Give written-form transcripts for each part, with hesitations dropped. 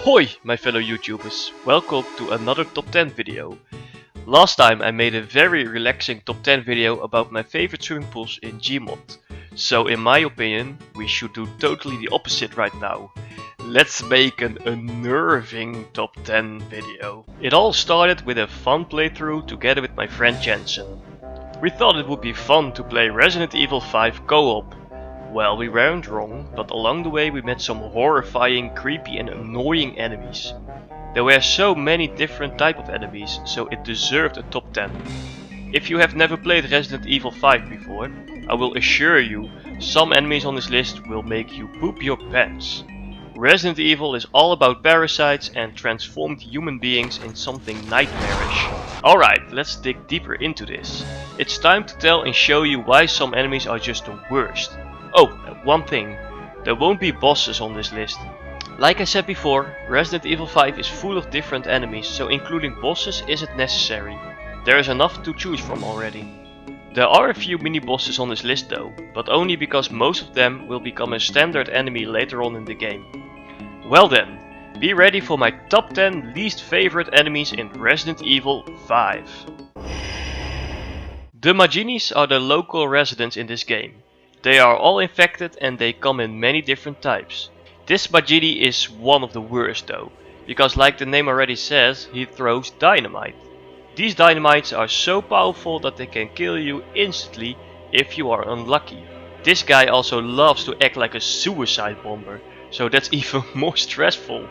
Ahoy, my fellow YouTubers, welcome to another top 10 video. Last time I made a very relaxing top 10 video about my favorite swimming pools in Gmod. So in my opinion, we should do totally the opposite right now. Let's make an unnerving top 10 video. It all started with a fun playthrough together with my friend Jensen. We thought it would be fun to play Resident Evil 5 co-op. Well, we weren't wrong, but along the way we met some horrifying, creepy and annoying enemies. There were so many different type of enemies, so it deserved a top 10. If you have never played Resident Evil 5 before, I will assure you, some enemies on this list will make you poop your pants. Resident Evil is all about parasites and transformed human beings in something nightmarish. Alright, let's dig deeper into this. It's time to tell and show you why some enemies are just the worst. Oh, one thing, there won't be bosses on this list. Like I said before, Resident Evil 5 is full of different enemies, so including bosses isn't necessary. There is enough to choose from already. There are a few mini bosses on this list though, but only because most of them will become a standard enemy later on in the game. Well then, be ready for my top 10 least favorite enemies in Resident Evil 5. The Maginis are the local residents in this game. They are all infected and they come in many different types. This Magini is one of the worst though, because like the name already says, he throws dynamite. These dynamites are so powerful that they can kill you instantly if you are unlucky. This guy also loves to act like a suicide bomber, so that's even more stressful.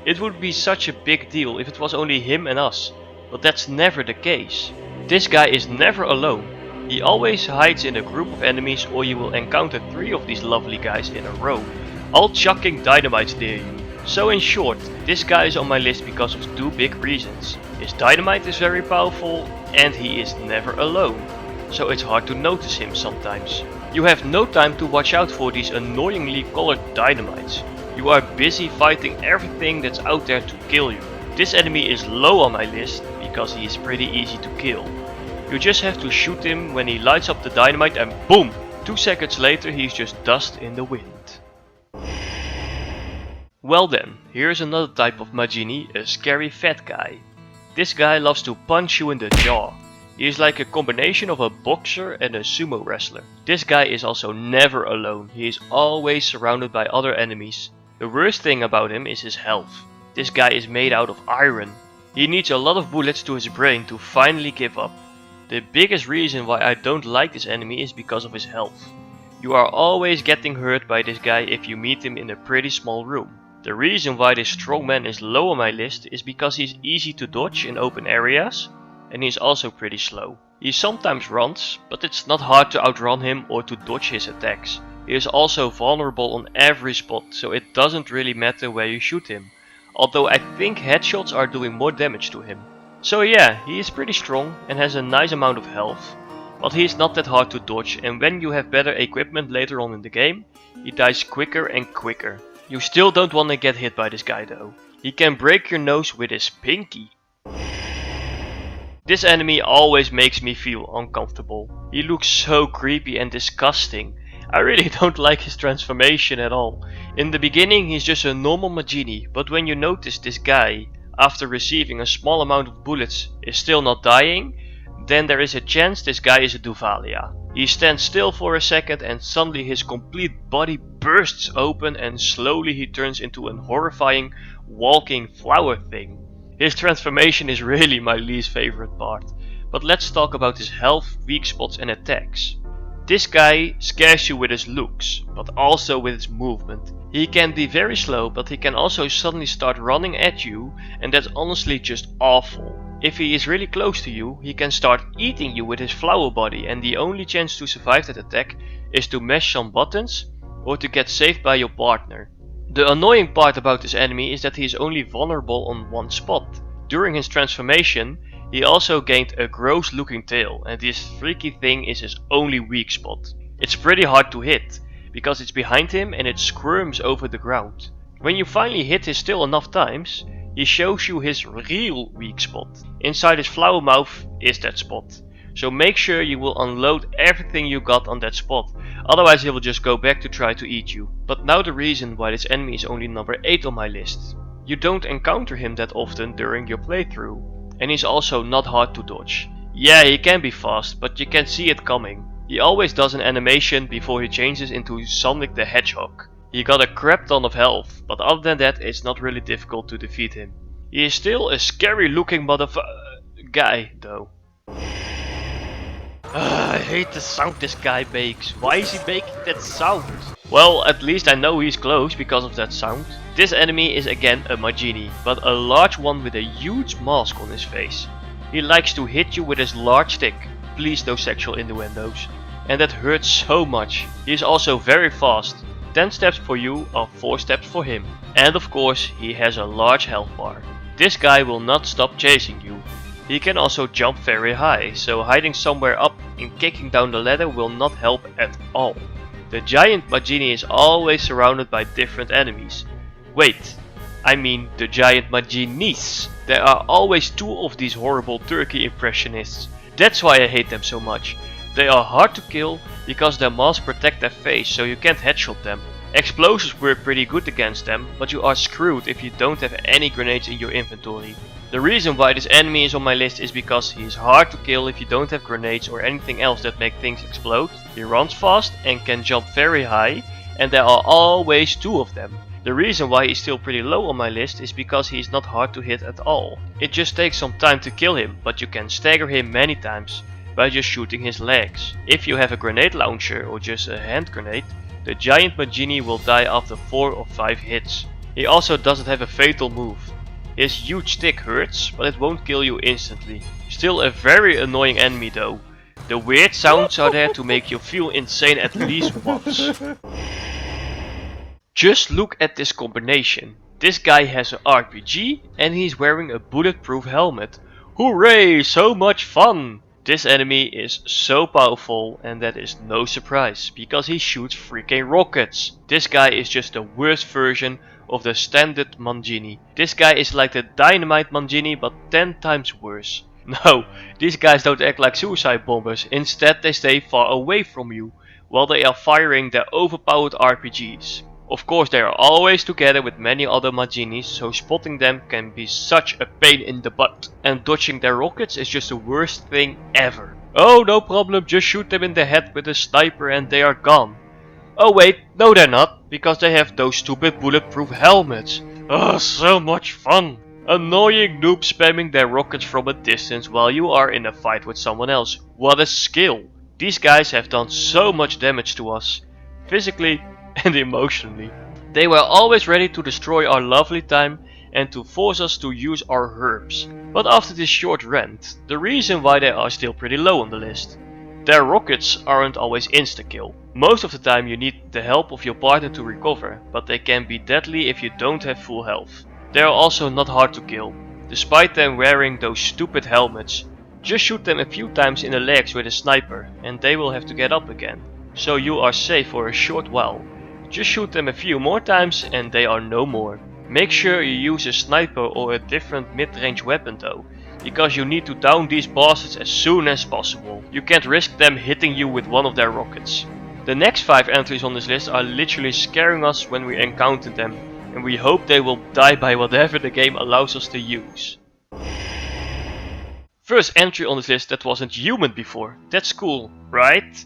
It would be such a big deal if it was only him and us, but that's never the case. This guy is never alone. He always hides in a group of enemies, or you will encounter 3 of these lovely guys in a row, all chucking dynamites near you. So in short, this guy is on my list because of 2 big reasons. His dynamite is very powerful and he is never alone, so it's hard to notice him sometimes. You have no time to watch out for these annoyingly colored dynamites. You are busy fighting everything that's out there to kill you. This enemy is low on my list because he is pretty easy to kill. You just have to shoot him when he lights up the dynamite and boom! 2 seconds later he's just dust in the wind. Well then, here's another type of Magini, a scary fat guy. This guy loves to punch you in the jaw. He is like a combination of a boxer and a sumo wrestler. This guy is also never alone, he is always surrounded by other enemies. The worst thing about him is his health. This guy is made out of iron. He needs a lot of bullets to his brain to finally give up. The biggest reason why I don't like this enemy is because of his health. You are always getting hurt by this guy if you meet him in a pretty small room. The reason why this strong man is low on my list is because he's easy to dodge in open areas and he's also pretty slow. He sometimes runs, but it's not hard to outrun him or to dodge his attacks. He is also vulnerable on every spot, so it doesn't really matter where you shoot him. Although I think headshots are doing more damage to him. So yeah, he is pretty strong and has a nice amount of health. But he is not that hard to dodge, and when you have better equipment later on in the game, he dies quicker and quicker. You still don't want to get hit by this guy though. He can break your nose with his pinky. This enemy always makes me feel uncomfortable. He looks so creepy and disgusting. I really don't like his transformation at all. In the beginning he's just a normal Magini, but when you notice this guy, after receiving a small amount of bullets, is still not dying, then there is a chance this guy is a Duvalia. He stands still for a second and suddenly his complete body bursts open and slowly he turns into a horrifying walking flower thing. His transformation is really my least favorite part, but let's talk about his health, weak spots and attacks. This guy scares you with his looks, but also with his movement. He can be very slow, but he can also suddenly start running at you, and that's honestly just awful. If he is really close to you, he can start eating you with his flower body, and the only chance to survive that attack is to mash some buttons or to get saved by your partner. The annoying part about this enemy is that he is only vulnerable on one spot. During his transformation, he also gained a gross looking tail, and this freaky thing is his only weak spot. It's pretty hard to hit, because it's behind him and it squirms over the ground. When you finally hit his tail enough times, he shows you his real weak spot. Inside his flower mouth is that spot. So make sure you will unload everything you got on that spot, otherwise he will just go back to try to eat you. But now the reason why this enemy is only number 8 on my list. You don't encounter him that often during your playthrough, and he's also not hard to dodge. Yeah, he can be fast, but you can see it coming. He always does an animation before he changes into Sonic the Hedgehog. He got a crap ton of health, but other than that it's not really difficult to defeat him. He is still a scary looking guy though. I hate the sound this guy makes. Why is he making that sound? Well, at least I know he's close because of that sound. This enemy is again a Majini, but a large one with a huge mask on his face. He likes to hit you with his large stick. Please no sexual innuendos. And that hurts so much. He is also very fast. 10 steps for you are 4 steps for him. And of course he has a large health bar. This guy will not stop chasing you. He can also jump very high, so hiding somewhere up and kicking down the ladder will not help at all. The giant Majini is always surrounded by different enemies. Wait, I mean the giant Majinis. There are always 2 of these horrible turkey impressionists. That's why I hate them so much. They are hard to kill because their masks protect their face, so you can't headshot them. Explosives work pretty good against them, but you are screwed if you don't have any grenades in your inventory. The reason why this enemy is on my list is because he is hard to kill if you don't have grenades or anything else that make things explode. He runs fast and can jump very high, and there are always 2 of them. The reason why he's still pretty low on my list is because he is not hard to hit at all. It just takes some time to kill him, but you can stagger him many times by just shooting his legs. If you have a grenade launcher or just a hand grenade, the giant Majini will die after 4 or 5 hits. He also doesn't have a fatal move. His huge stick hurts, but it won't kill you instantly. Still a very annoying enemy though. The weird sounds are there to make you feel insane at least once. Just look at this combination. This guy has an RPG and he's wearing a bulletproof helmet. Hooray, so much fun! This enemy is so powerful, and that is no surprise, because he shoots freaking rockets. This guy is just the worst version of the standard Mangini. This guy is like the dynamite Mangini, but 10 times worse. No, these guys don't act like suicide bombers, instead they stay far away from you, while they are firing their overpowered RPGs. Of course they are always together with many other Manginis, so spotting them can be such a pain in the butt. And dodging their rockets is just the worst thing ever. Oh, no problem, just shoot them in the head with a sniper and they are gone. Oh wait, no they're not, because they have those stupid bulletproof helmets. Oh, so much fun. Annoying noobs spamming their rockets from a distance while you are in a fight with someone else. What a skill. These guys have done so much damage to us. Physically and emotionally. They were always ready to destroy our lovely time and to force us to use our herbs. But after this short rant, the reason why they are still pretty low on the list. Their rockets aren't always insta-kill. Most of the time you need the help of your partner to recover, but they can be deadly if you don't have full health. They are also not hard to kill, despite them wearing those stupid helmets. Just shoot them a few times in the legs with a sniper and they will have to get up again. So you are safe for a short while. Just shoot them a few more times and they are no more. Make sure you use a sniper or a different mid-range weapon though, because you need to down these bastards as soon as possible. You can't risk them hitting you with one of their rockets. The next 5 entries on this list are literally scaring us when we encounter them, and we hope they will die by whatever the game allows us to use. First entry on this list that wasn't human before. That's cool, right?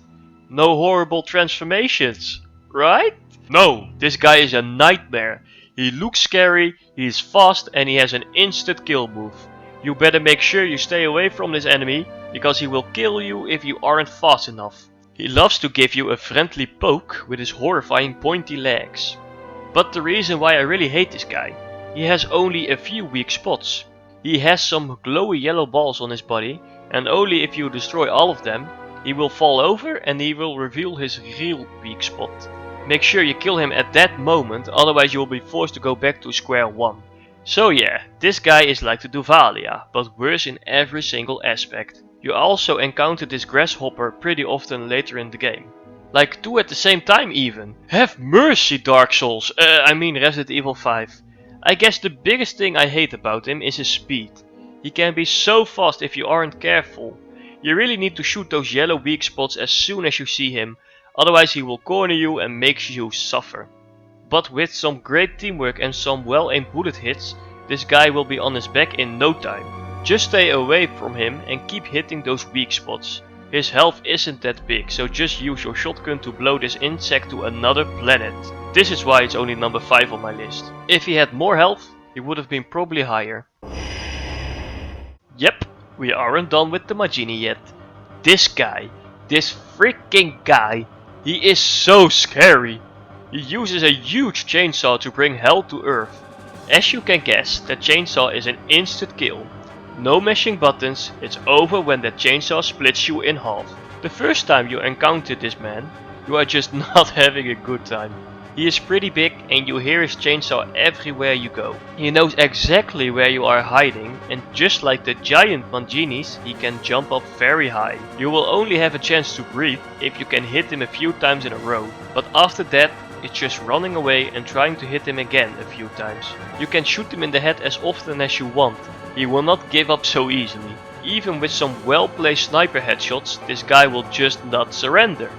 No horrible transformations, right? No, this guy is a nightmare. He looks scary, he is fast and he has an instant kill move. You better make sure you stay away from this enemy, because he will kill you if you aren't fast enough. He loves to give you a friendly poke with his horrifying pointy legs. But the reason why I really hate this guy, he has only a few weak spots. He has some glowy yellow balls on his body, and only if you destroy all of them, he will fall over and he will reveal his real weak spot. Make sure you kill him at that moment, otherwise you will be forced to go back to square one. So yeah, this guy is like the Duvalia, but worse in every single aspect. You also encounter this grasshopper pretty often later in the game. Like 2 at the same time even. Have mercy, Dark Souls, I mean Resident Evil 5. I guess the biggest thing I hate about him is his speed. He can be so fast if you aren't careful. You really need to shoot those yellow weak spots as soon as you see him, otherwise he will corner you and makes you suffer. But with some great teamwork and some well aimed bullet hits, this guy will be on his back in no time. Just stay away from him and keep hitting those weak spots. His health isn't that big, so just use your shotgun to blow this insect to another planet. This is why it's only number 5 on my list. If he had more health, he would have been probably higher. Yep, we aren't done with the Majini yet. This guy, this freaking guy, he is so scary. He uses a huge chainsaw to bring hell to earth. As you can guess, that chainsaw is an instant kill. No mashing buttons, it's over when that chainsaw splits you in half. The first time you encounter this man, you are just not having a good time. He is pretty big and you hear his chainsaw everywhere you go. He knows exactly where you are hiding, and just like the giant Manginis, he can jump up very high. You will only have a chance to breathe if you can hit him a few times in a row, but after that it's just running away and trying to hit him again a few times. You can shoot him in the head as often as you want. He will not give up so easily. Even with some well placed sniper headshots, this guy will just not surrender.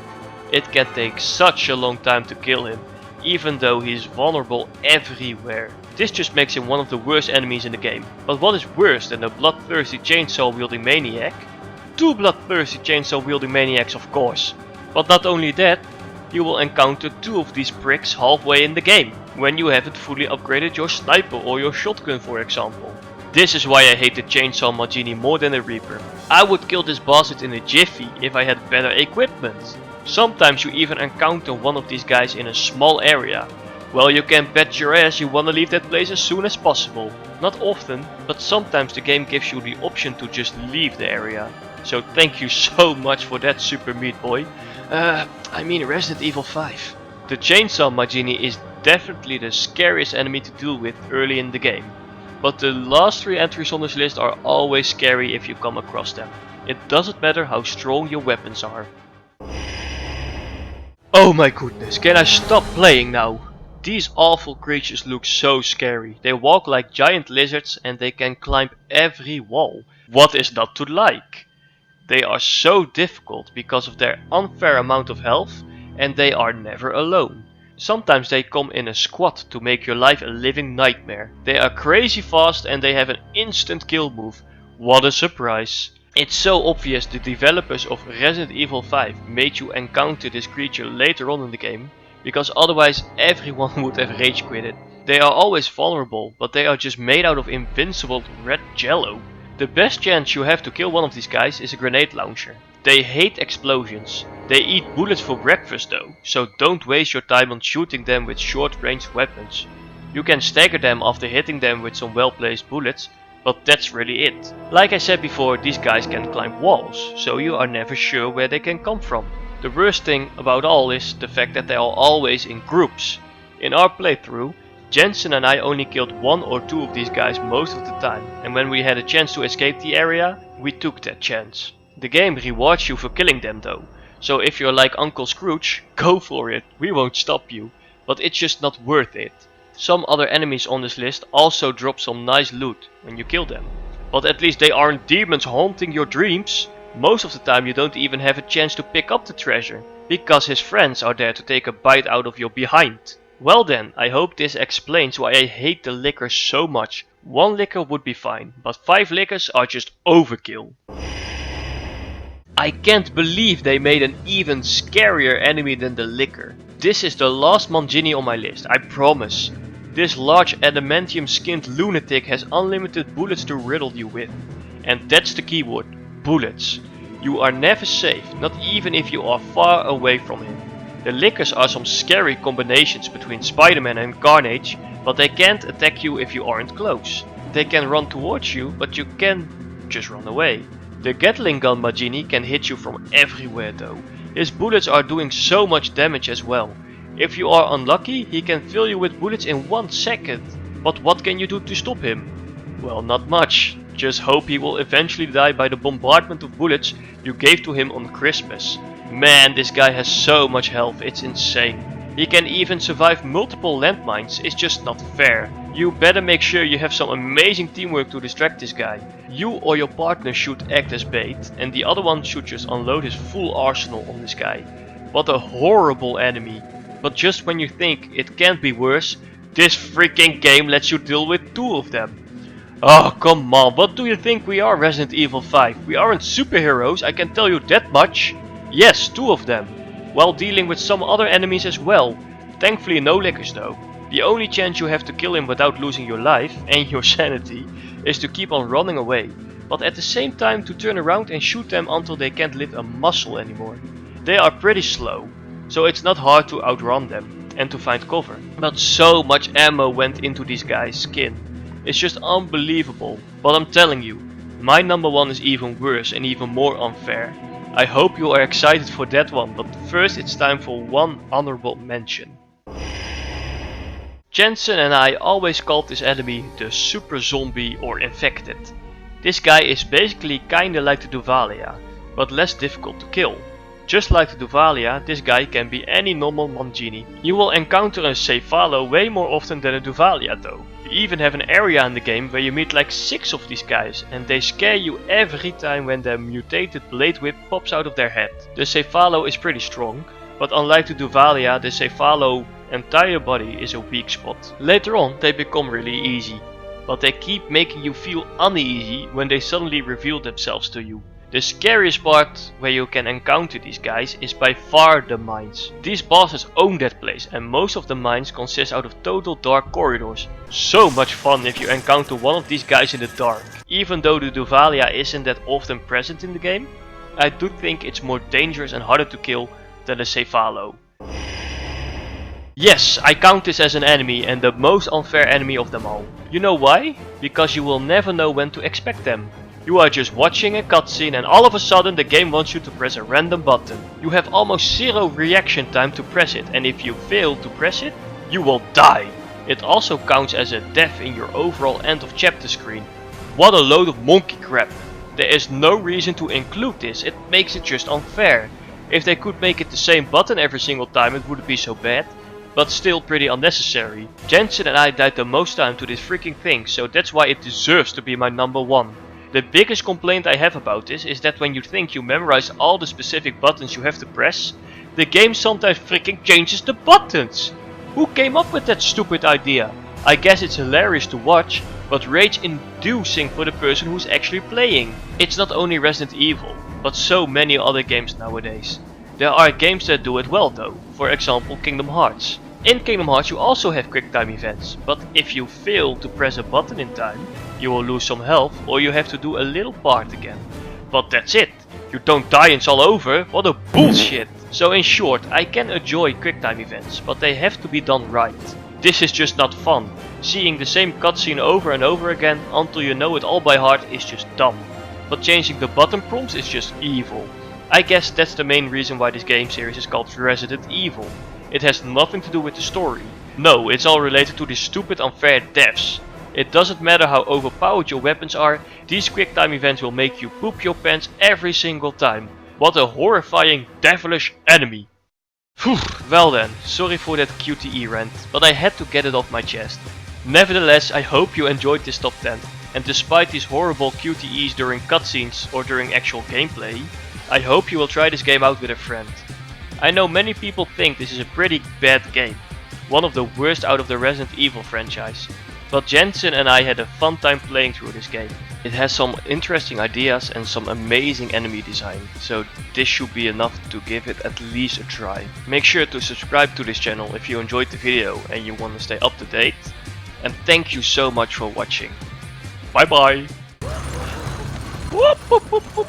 It can take such a long time to kill him, even though he is vulnerable everywhere. This just makes him one of the worst enemies in the game. But what is worse than a bloodthirsty chainsaw wielding maniac? 2 bloodthirsty chainsaw wielding maniacs, of course. But not only that, you will encounter 2 of these pricks halfway in the game, when you haven't fully upgraded your sniper or your shotgun, for example. This is why I hate the Chainsaw Majini more than the Reaper. I would kill this bastard in a jiffy if I had better equipment. Sometimes you even encounter one of these guys in a small area. Well, you can bet your ass you wanna leave that place as soon as possible. Not often, but sometimes the game gives you the option to just leave the area. So thank you so much for that, Super Meat Boy. I mean Resident Evil 5. The Chainsaw Majini is definitely the scariest enemy to deal with early in the game. But the last 3 entries on this list are always scary if you come across them. It doesn't matter how strong your weapons are. Oh my goodness, can I stop playing now? These awful creatures look so scary. They walk like giant lizards and they can climb every wall. What is not to like? They are so difficult because of their unfair amount of health, and they are never alone. Sometimes they come in a squad to make your life a living nightmare. They are crazy fast and they have an instant kill move. What a surprise. It's so obvious the developers of Resident Evil 5 made you encounter this creature later on in the game, because otherwise everyone would have rage quitted. They are always vulnerable, but they are just made out of invincible red jello. The best chance you have to kill one of these guys is a grenade launcher. They hate explosions. They eat bullets for breakfast though, so don't waste your time on shooting them with short range weapons. You can stagger them after hitting them with some well placed bullets, but that's really it. Like I said before, these guys can climb walls, so you are never sure where they can come from. The worst thing about all is the fact that they are always in groups. In our playthrough, Jensen and I only killed 1 or 2 of these guys most of the time, and when we had a chance to escape the area, we took that chance. The game rewards you for killing them though, so if you're like Uncle Scrooge, go for it, we won't stop you, but it's just not worth it. Some other enemies on this list also drop some nice loot when you kill them, but at least they aren't demons haunting your dreams. Most of the time you don't even have a chance to pick up the treasure, because his friends are there to take a bite out of your behind. Well then, I hope this explains why I hate the licker so much. 1 licker would be fine, but 5 lickers are just overkill. I can't believe they made an even scarier enemy than the licker. This is the last Mangini on my list, I promise. This large adamantium skinned lunatic has unlimited bullets to riddle you with. And that's the keyword, bullets. You are never safe, not even if you are far away from him. The lickers are some scary combinations between Spider-Man and Carnage, but they can't attack you if you aren't close. They can run towards you, but you can just run away. The Gatling gun Majini can hit you from everywhere though. His bullets are doing so much damage as well. If you are unlucky, he can fill you with bullets in 1 second. But what can you do to stop him? Well, not much. Just hope he will eventually die by the bombardment of bullets you gave to him on Christmas. Man, this guy has so much health, it's insane. He can even survive multiple landmines, it's just not fair. You better make sure you have some amazing teamwork to distract this guy. You or your partner should act as bait, and the other one should just unload his full arsenal on this guy. What a horrible enemy. But just when you think it can't be worse, this freaking game lets you deal with 2 of them. Oh, come on, what do you think we are, Resident Evil 5? We aren't superheroes, I can tell you that much. Yes, 2 of them. While dealing with some other enemies as well. Thankfully no lickers though. The only chance you have to kill him without losing your life and your sanity is to keep on running away. But at the same time to turn around and shoot them until they can't lift a muscle anymore. They are pretty slow, so it's not hard to outrun them and to find cover. But so much ammo went into these guys' skin. It's just unbelievable. But I'm telling you, my number 1 is even worse and even more unfair. I hope you are excited for that one, but first it's time for one honorable mention. Jensen and I always called this enemy the super zombie or infected. This guy is basically kinda like the Duvalia, but less difficult to kill. Just like the Duvalia, this guy can be any normal Mangini. You will encounter a Cephalo way more often than a Duvalia though. You even have an area in the game where you meet like 6 of these guys and they scare you every time when their mutated blade whip pops out of their head. The Cephalo is pretty strong, but unlike the Duvalia, the Cephalo entire body is a weak spot. Later on they become really easy, but they keep making you feel uneasy when they suddenly reveal themselves to you. The scariest part where you can encounter these guys is by far the mines. These bosses own that place and most of the mines consist out of total dark corridors. So much fun if you encounter one of these guys in the dark. Even though the Duvalia isn't that often present in the game, I do think it's more dangerous and harder to kill than the Cephalo. Yes, I count this as an enemy and the most unfair enemy of them all. You know why? Because you will never know when to expect them. You are just watching a cutscene and all of a sudden the game wants you to press a random button. You have almost 0 reaction time to press it, and if you fail to press it, you will die. It also counts as a death in your overall end of chapter screen. What a load of monkey crap. There is no reason to include this, it makes it just unfair. If they could make it the same button every single time it wouldn't be so bad, but still pretty unnecessary. Jensen and I died the most time to this freaking thing, so that's why it deserves to be my number 1. The biggest complaint I have about this is that when you think you memorize all the specific buttons you have to press, the game sometimes freaking changes the buttons. Who came up with that stupid idea? I guess it's hilarious to watch, but rage inducing for the person who's actually playing. It's not only Resident Evil, but so many other games nowadays. There are games that do it well though, for example Kingdom Hearts. In Kingdom Hearts you also have quick time events, but if you fail to press a button in time, you will lose some health or you have to do a little part again. But that's it, you don't die and it's all over, what a bullshit! So in short, I can enjoy quick time events, but they have to be done right. This is just not fun. Seeing the same cutscene over and over again until you know it all by heart is just dumb. But changing the button prompts is just evil. I guess that's the main reason why this game series is called Resident Evil. It has nothing to do with the story. No, it's all related to these stupid unfair deaths. It doesn't matter how overpowered your weapons are, these quick time events will make you poop your pants every single time. What a horrifying, devilish enemy. Phew, well then, sorry for that QTE rant, but I had to get it off my chest. Nevertheless, I hope you enjoyed this top 10, and despite these horrible QTEs during cutscenes or during actual gameplay, I hope you will try this game out with a friend. I know many people think this is a pretty bad game, one of the worst out of the Resident Evil franchise, but Jensen and I had a fun time playing through this game. It has some interesting ideas and some amazing enemy design, so this should be enough to give it at least a try. Make sure to subscribe to this channel if you enjoyed the video and you want to stay up to date, and thank you so much for watching. Bye bye! Whoop, whoop, whoop, whoop.